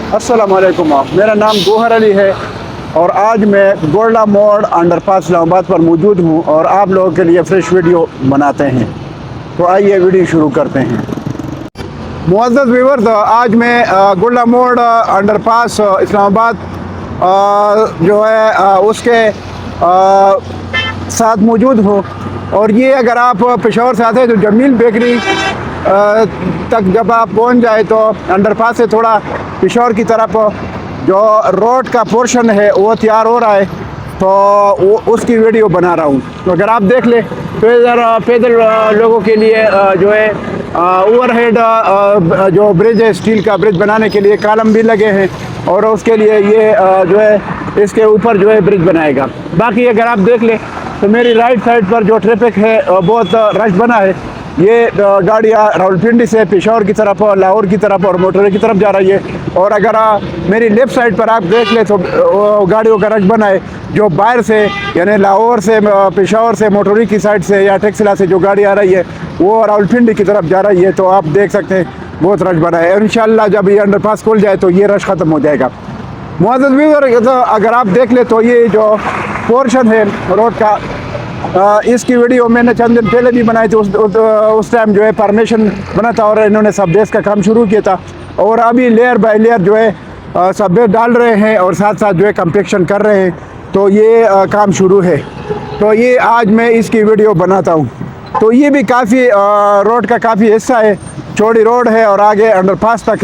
अस्सलाम वालेकुम। मेरा नाम गोहर अली है और आज मैं गोल्डा मोड़ अंडरपास इस्लामाबाद पर मौजूद हूँ और आप लोगों के लिए फ्रेश वीडियो बनाते हैं। तो आइए वीडियो शुरू करते हैं। मुअज़्ज़ज़ व्यूअर्स, आज मैं गोल्डा मोड़ अंडरपास इस्लामाबाद जो है उसके साथ मौजूद हूँ। और ये अगर आप पेशावर से आते हैं तो जमील बेकरी तक जब आप पहुंच जाए तो अंडरपास से थोड़ा पेशावर की तरफ जो रोड का पोर्शन है वो तैयार हो रहा है, तो उसकी वीडियो बना रहा हूँ। तो अगर आप देख ले तो इधर पैदल लोगों के लिए जो है ओवरहेड जो ब्रिज है, स्टील का ब्रिज बनाने के लिए कॉलम भी लगे हैं और उसके लिए ये जो है इसके ऊपर जो है ब्रिज बनाएगा। बाकी अगर आप देख ले तो मेरी राइट साइड पर जो ट्रैफिक है बहुत रश बना है। ये गाड़ियाँ रावलपिंडी से पेशावर की तरफ, लाहौर की तरफ और मोटरे की तरफ जा रही है। और अगर मेरी लेफ़्ट साइड पर आप देख ले तो गाड़ियों का रश बना है जो बाहर से यानी लाहौर से, पेशावर से, मोटरी की साइड से या टेक्सिला से जो गाड़ी आ रही है वो रावलपिंडी की तरफ जा रही है। तो आप देख सकते हैं बहुत रश बना है। इंशाल्लाह जब ये अंडरपास खुल जाए तो ये रश ख़त्म हो जाएगा। मुअज़्ज़ज़ व्यूअर्स, अगर आप देख ले तो ये जो पोर्शन है रोड का, इसकी वीडियो मैंने चंद दिन पहले भी बनाई थी। उस टाइम जो है परमिशन बना था और इन्होंने सब बेस का काम शुरू किया था। और अभी लेयर बाय लेयर जो है सब बेस डाल रहे हैं और साथ साथ जो है कम्पेक्शन कर रहे हैं। तो ये काम शुरू है। तो ये आज मैं इसकी वीडियो बनाता हूँ। तो ये भी काफ़ी रोड का काफ़ी हिस्सा है, चौड़ी रोड है और आगे अंडरपास तक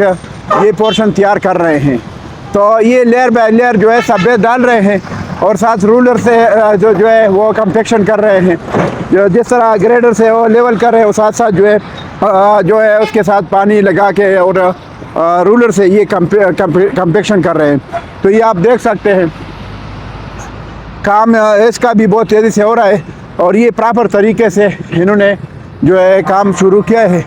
ये पोर्शन तैयार कर रहे हैं। तो ये लेयर बाय लेयर जो है सब बेस डाल रहे हैं और साथ रूलर से जो है वो कम्पेक्शन कर रहे हैं। जिस तरह ग्रेडर से वो लेवल कर रहे हैं, वो साथ साथ जो है उसके साथ पानी लगा के और रूलर से ये कम्पेक्शन कर रहे हैं। तो ये आप देख सकते हैं काम इसका भी बहुत तेज़ी से हो रहा है और ये प्रॉपर तरीके से इन्होंने जो है काम शुरू किया है।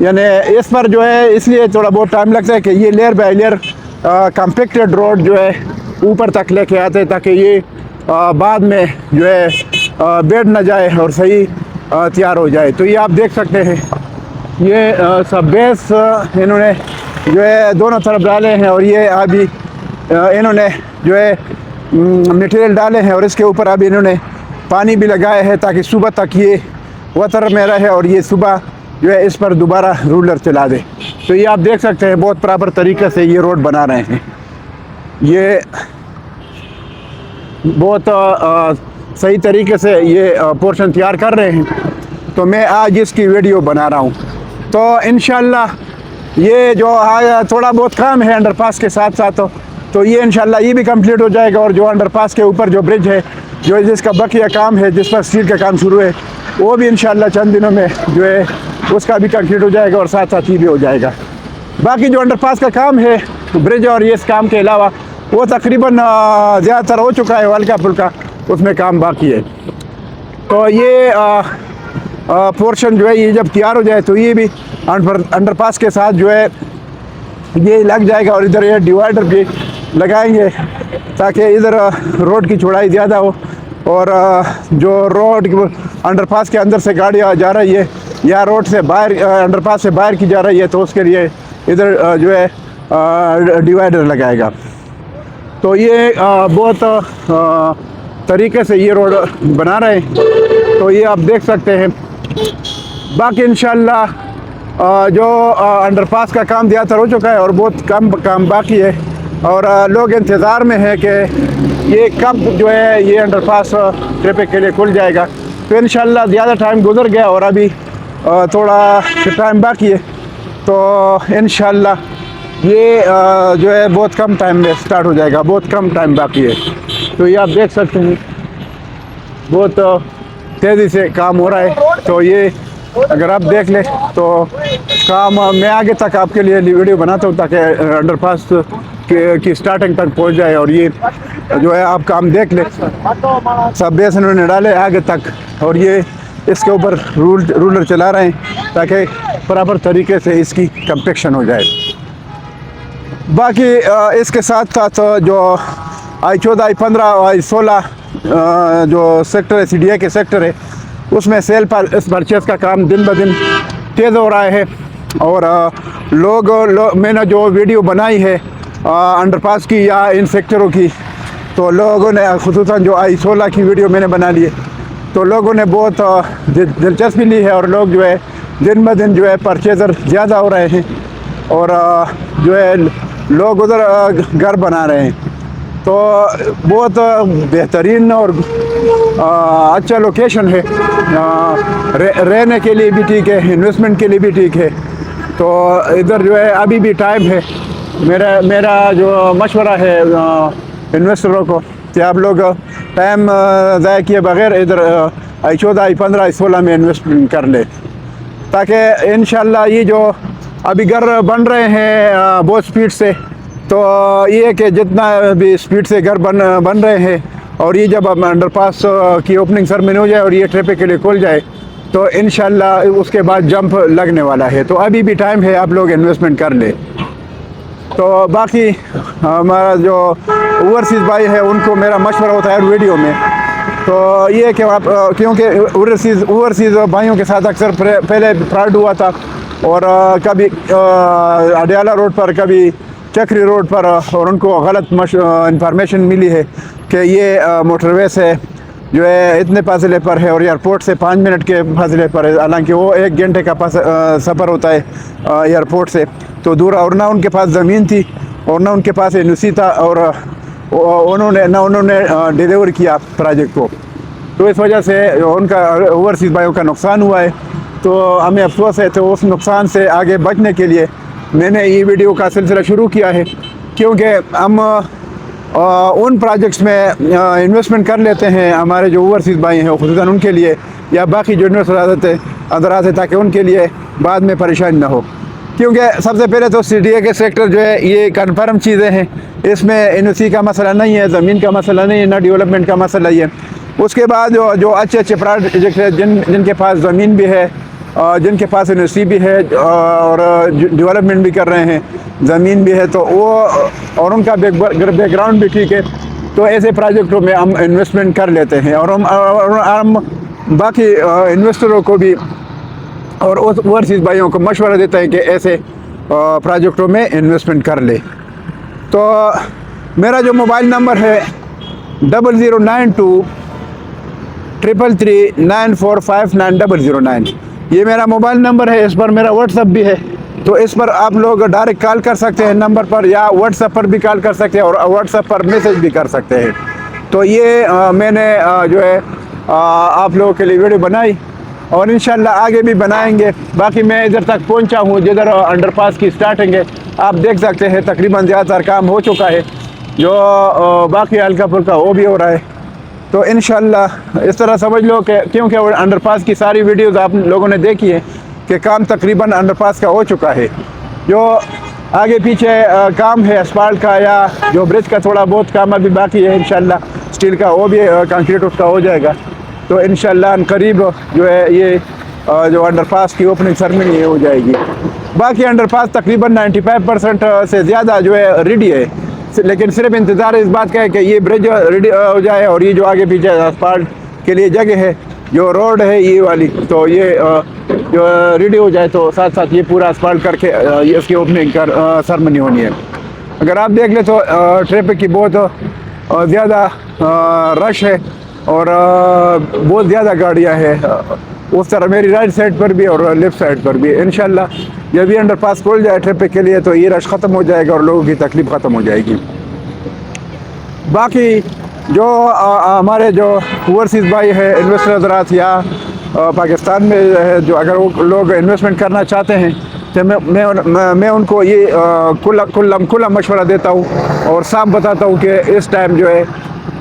यानी इस पर जो है इसलिए थोड़ा बहुत टाइम लगता है कि ये लेयर बाय लेयर कम्पेक्टेड रोड जो है ऊपर तक लेके आते हैं ताकि ये बाद में जो है बैठ ना जाए और सही तैयार हो जाए। तो ये आप देख सकते हैं ये सब बेस इन्होंने जो है दोनों तरफ डाले हैं और ये अभी इन्होंने जो है मटेरियल डाले हैं और इसके ऊपर अभी इन्होंने पानी भी लगाया है ताकि सुबह तक ये वतर में रहे और ये सुबह जो है इस पर दोबारा रूलर चला दे। तो ये आप देख सकते हैं बहुत प्रॉपर तरीके से ये रोड बना रहे हैं। ये बहुत सही तरीके से ये पोर्शन तैयार कर रहे हैं। तो मैं आज इसकी वीडियो बना रहा हूँ। तो इंशाल्लाह ये जो थोड़ा बहुत काम है अंडरपास के साथ साथ तो ये इंशाल्लाह ये भी कंप्लीट हो जाएगा। और जो अंडरपास के ऊपर जो ब्रिज है जो जिसका बकिया काम है, जिस पर स्टील का काम शुरू है, वो भी इंशाल्लाह चंद दिनों में जो है उसका भी कंप्लीट हो जाएगा और साथ साथ ये भी हो जाएगा। बाकी जो अंडरपास का काम है ब्रिज और ये इस काम के अलावा वो तकरीबन ज़्यादातर हो चुका है, हल्का फुल्का उसमें काम बाकी है। तो ये पोर्शन जो है ये जब तैयार हो जाए तो ये भी अंडरपास के साथ जो है ये लग जाएगा और इधर ये डिवाइडर भी लगाएंगे ताकि इधर रोड की चौड़ाई ज़्यादा हो और जो रोड अंडरपास के अंदर से गाड़ियाँ जा रही है या रोड से बाहर अंडरपास से बाहर की जा रही है तो उसके लिए इधर जो है डिवाइडर लगाएगा। तो ये बहुत तरीके से ये रोड बना रहे हैं। तो ये आप देख सकते हैं। बाकी इंशाल्लाह जो अंडरपास का काम ज़्यादातर हो चुका है और बहुत कम काम बाकी है और लोग इंतज़ार में है कि ये कब जो है ये अंडरपास ट्रैफिक के लिए खुल जाएगा। तो इंशाल्लाह ज़्यादा टाइम गुजर गया और अभी थोड़ा टाइम बाकी है। तो इंशाल्लाह ये जो है बहुत कम टाइम में स्टार्ट हो जाएगा, बहुत कम टाइम बाकी है। तो ये आप देख सकते हैं बहुत तेज़ी से काम हो रहा है। तो ये अगर आप देख लें तो काम मैं आगे तक आपके लिए वीडियो बनाता हूँ ताकि अंडरपास की स्टार्टिंग तक पहुँच जाए। और ये जो है आप काम देख लें, सब बेस इन्होंने डाले आगे तक और ये इसके ऊपर रूलर चला रहे हैं ताकि बराबर तरीके से इसकी कम्पेक्शन हो जाए। बाकी इसके साथ साथ जो I-14, I-15 और I-16 जो सेक्टर है, CDA के सेक्टर है, उसमें सेल पर इस परचेज़ का काम दिन ब दिन तेज़ हो रहा है। और मैंने जो वीडियो बनाई है अंडरपास की या इन सेक्टरों की, तो लोगों ने खुसूसन जो I-16 की वीडियो मैंने बना ली है, तो लोगों ने बहुत दिलचस्पी ली है और लोग जो है दिन ब दिन जो है परचेज़र ज़्यादा हो रहे हैं और जो है लोग उधर घर बना रहे हैं। तो बहुत बेहतरीन और अच्छा लोकेशन है, रहने के लिए भी ठीक है, इन्वेस्टमेंट के लिए भी ठीक है। तो इधर जो है अभी भी टाइम है। मेरा जो मशवरा है इन्वेस्टरों को कि आप लोग टाइम ज़ाया किए बगैर इधर I-14, I-15, I-16 में इन्वेस्टमेंट कर ले, ताकि इंशाल्लाह ये जो अभी घर बन रहे हैं बहुत स्पीड से, तो ये कि जितना भी स्पीड से घर बन रहे हैं और ये जब अंडरपास की ओपनिंग सेरेमनी हो जाए और ये ट्रैफिक के लिए खुल जाए, तो इंशाल्लाह उसके बाद जंप लगने वाला है। तो अभी भी टाइम है, आप लोग इन्वेस्टमेंट कर ले। तो बाकी हमारा जो ओवरसीज़ भाई है उनको मेरा मशवरा होता है वीडियो में, तो ये कि आप क्योंकि ओवरसीज़ भाइयों के साथ अक्सर पहले फ्रॉड हुआ था और कभी अडियाला रोड पर, कभी चक्री रोड पर, और उनको गलत इंफॉर्मेशन मिली है कि ये मोटरवे से जो है इतने फासले पर है और एयरपोर्ट से 5 मिनट के फासले पर है, हालांकि वो 1 घंटे का सफ़र होता है एयरपोर्ट से, तो दूर। और ना उनके पास ज़मीन थी और ना उनके पास एनओसी था और उन्होंने डिलीवर किया प्रोजेक्ट को, तो इस वजह से उनका ओवरसीज़ भाइयों का नुकसान हुआ है। तो हमें अफसोस है। तो उस नुकसान से आगे बचने के लिए मैंने ये वीडियो का सिलसिला शुरू किया है, क्योंकि हम उन प्रोजेक्ट्स में इन्वेस्टमेंट कर लेते हैं हमारे जो ओवरसीज़ भाई हैं, खुसूसन उनके लिए, या बाकी जो इन्वेस्टर अंदर आते, ताकि उनके लिए बाद में परेशानी ना हो। क्योंकि सबसे पहले तो CDA के सेक्टर जो है ये कन्फर्म चीज़ें हैं, इसमें एनओसी का मसला नहीं है, ज़मीन का मसला नहीं है, ना डेवलपमेंट का मसला ही है। उसके बाद जो अच्छे प्रोजेक्ट है, जिनके पास ज़मीन भी है, जिनके पास एनओसी भी है और डेवलपमेंट भी कर रहे हैं, ज़मीन भी है, तो वो और उनका बैकग्राउंड भी ठीक है, तो ऐसे प्रोजेक्टों में हम इन्वेस्टमेंट कर लेते हैं। और हम बाकी इन्वेस्टरों को भी और ओवरसीज़ भाइयों को मशवरा देते हैं कि ऐसे प्रोजेक्टों में इन्वेस्टमेंट कर ले। तो मेरा जो मोबाइल नंबर है 0092 333 9459009, ये मेरा मोबाइल नंबर है। इस पर मेरा व्हाट्सअप भी है, तो इस पर आप लोग डायरेक्ट कॉल कर सकते हैं नंबर पर, या व्हाट्सएप पर भी कॉल कर सकते हैं और व्हाट्सएप पर मैसेज भी कर सकते हैं। तो ये मैंने जो है आप लोगों के लिए वीडियो बनाई और इंशाल्लाह आगे भी बनाएंगे। बाकी मैं इधर तक पहुंचा हूँ जिधर अंडरपास की स्टार्टिंग है, आप देख सकते हैं तकरीबन ज़्यादातर काम हो चुका है, जो बाकी हल्का फुल्का वो भी हो रहा है। तो इंशाल्लाह इस तरह समझ लो कि क्योंकि अंडरपास की सारी वीडियोज़ आप लोगों ने देखी है कि काम तकरीबन अंडरपास का हो चुका है। जो आगे पीछे काम है असफाल्ट का या जो ब्रिज का थोड़ा बहुत काम अभी बाकी है, इंशाल्लाह स्टील का वो भी कंक्रीट उसका हो जाएगा। तो इंशाल्लाह करीब जो है ये जो अंडरपास की ओपनिंग सेरेमनी हो जाएगी। बाकी अंडरपास तकरीबन 95% से ज़्यादा जो है रेडी है, लेकिन सिर्फ इंतज़ार इस बात का है कि ये ब्रिज रेडी हो जाए और ये जो आगे पीछे असफाल्ट के लिए जगह है, जो रोड है ये वाली, तो ये जो रेडी हो जाए तो साथ साथ ये पूरा असफाल्ट करके ये इसकी ओपनिंग सेरेमनी होनी है। अगर आप देख लें तो ट्रैफिक की बहुत ज़्यादा रश है और बहुत ज़्यादा गाड़ियाँ हैं उस तरह, मेरी राइट साइड पर भी और लेफ़्ट साइड पर भी। इंशाल्लाह जब ये अंडरपास खोल जाए ट्रैफिक के लिए तो ये रश ख़त्म हो जाएगा और लोगों की तकलीफ़ ख़त्म हो जाएगी। बाकी जो हमारे जो ओवरसीज़ भाई है इन्वेस्टर हज़रात या पाकिस्तान में है, जो अगर वो लोग इन्वेस्टमेंट करना चाहते हैं तो मैं उनको ये खुला मशवरा देता हूँ और साफ बताता हूँ कि इस टाइम जो है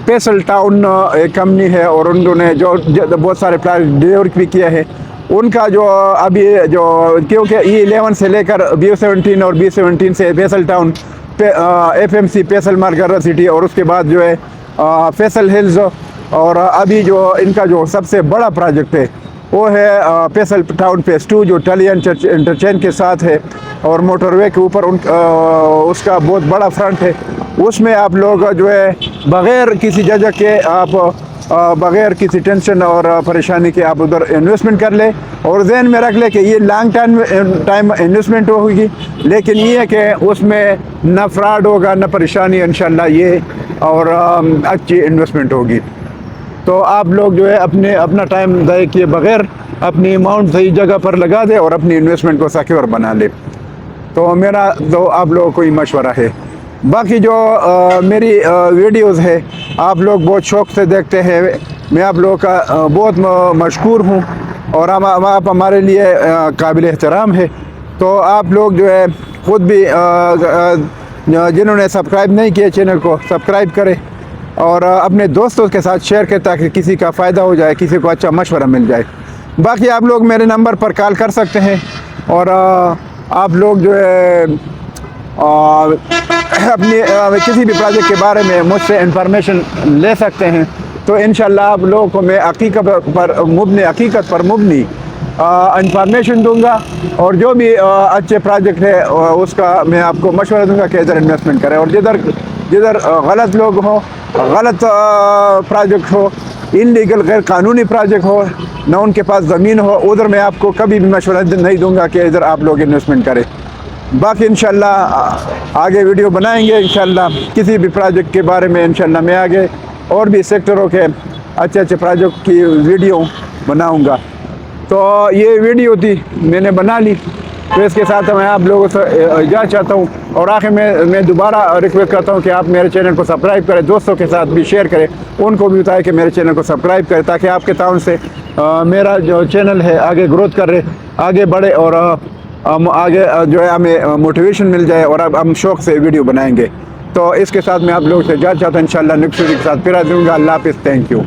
फैसल टाउन एक कंपनी है और उन्होंने जो बहुत सारे प्रोजेक्ट डिलीवर भी किया है, उनका जो अभी जो क्योंकि E11 से लेकर B17 और B17 से फैसल टाउन FMC फैसल मार्गर सिटी और उसके बाद जो है फैसल हिल्स, और अभी जो इनका जो सबसे बड़ा प्रोजेक्ट है वो है फैसल टाउन फेज़ 2 जो टलियन इंटरचेंज के साथ है और मोटरवे के ऊपर उसका बहुत बड़ा फ्रंट है। उसमें आप लोग जो है बग़ैर किसी जगह के आप बग़ैर किसी टेंशन और परेशानी के आप उधर इन्वेस्टमेंट कर ले और जहन में रख ले कि ये लॉन्ग टाइम इन्वेस्टमेंट होगी, लेकिन ये है कि उसमें न फ्रॉड होगा न परेशानी, इंशाल्लाह ये और अच्छी इन्वेस्टमेंट होगी। तो आप लोग जो है अपना टाइम ज़ाया किए बग़ैर अपनी अमाउंट सही जगह पर लगा दे और अपनी इन्वेस्टमेंट को सिक्योर बना ले। तो मेरा तो आप लोगों को ही मशवरा है। बाकी जो मेरी वीडियोस है आप लोग बहुत शौक़ से देखते हैं, मैं आप लोगों का बहुत मशकूर हूँ और आप हमारे लिए काबिल एहतराम है। तो आप लोग जो है ख़ुद भी जिन्होंने सब्सक्राइब नहीं किया चैनल को सब्सक्राइब करें और अपने दोस्तों के साथ शेयर करें ताकि किसी का फ़ायदा हो जाए, किसी को अच्छा मशवरा मिल जाए। बाकी आप लोग मेरे नंबर पर कॉल कर सकते हैं और आप लोग जो है अपनी किसी भी प्रोजेक्ट के बारे में मुझसे इंफॉर्मेशन ले सकते हैं। तो इंशाल्लाह आप लोगों को मैं हकीकत पर मुबनी इंफॉर्मेशन दूंगा और जो भी अच्छे प्रोजेक्ट है उसका मैं आपको मशवरा दूंगा कि इधर इन्वेस्टमेंट करें और जिधर गलत लोग हो, गलत प्रोजेक्ट हो, इनलीगल गैर कानूनी प्रोजेक्ट हो, ना उनके पास ज़मीन हो, उधर मैं आपको कभी भी मशवरा नहीं दूंगा कि इधर आप लोग इन्वेस्टमेंट करें। बाकी इंशाल्लाह आगे वीडियो बनाएंगे, इंशाल्लाह किसी भी प्रोजेक्ट के बारे में इंशाल्लाह मैं आगे और भी सेक्टरों के अच्छे प्रोजेक्ट की वीडियो बनाऊंगा। तो ये वीडियो थी मैंने बना ली, तो इसके साथ मैं आप लोगों से इजाज़त चाहता हूँ और आखिर में मैं दोबारा रिक्वेस्ट करता हूँ कि आप मेरे चैनल को सब्सक्राइब करें, दोस्तों के साथ भी शेयर करें, उनको भी बताएं कि मेरे चैनल को सब्सक्राइब करें ताकि आपके ताउन से मेरा जो चैनल है आगे ग्रोथ करे, आगे बढ़े और आगे जो है हमें मोटिवेशन मिल जाए और अब हम शौक़ से वीडियो बनाएंगे। तो इसके साथ मैं आप लोगों से इजाज़त चाहता हूँ, इंशाल्लाह नेक्स्ट वीडियो के साथ फिर आ दूँगा। अल्लाह हाफ़िज़, थैंक यू।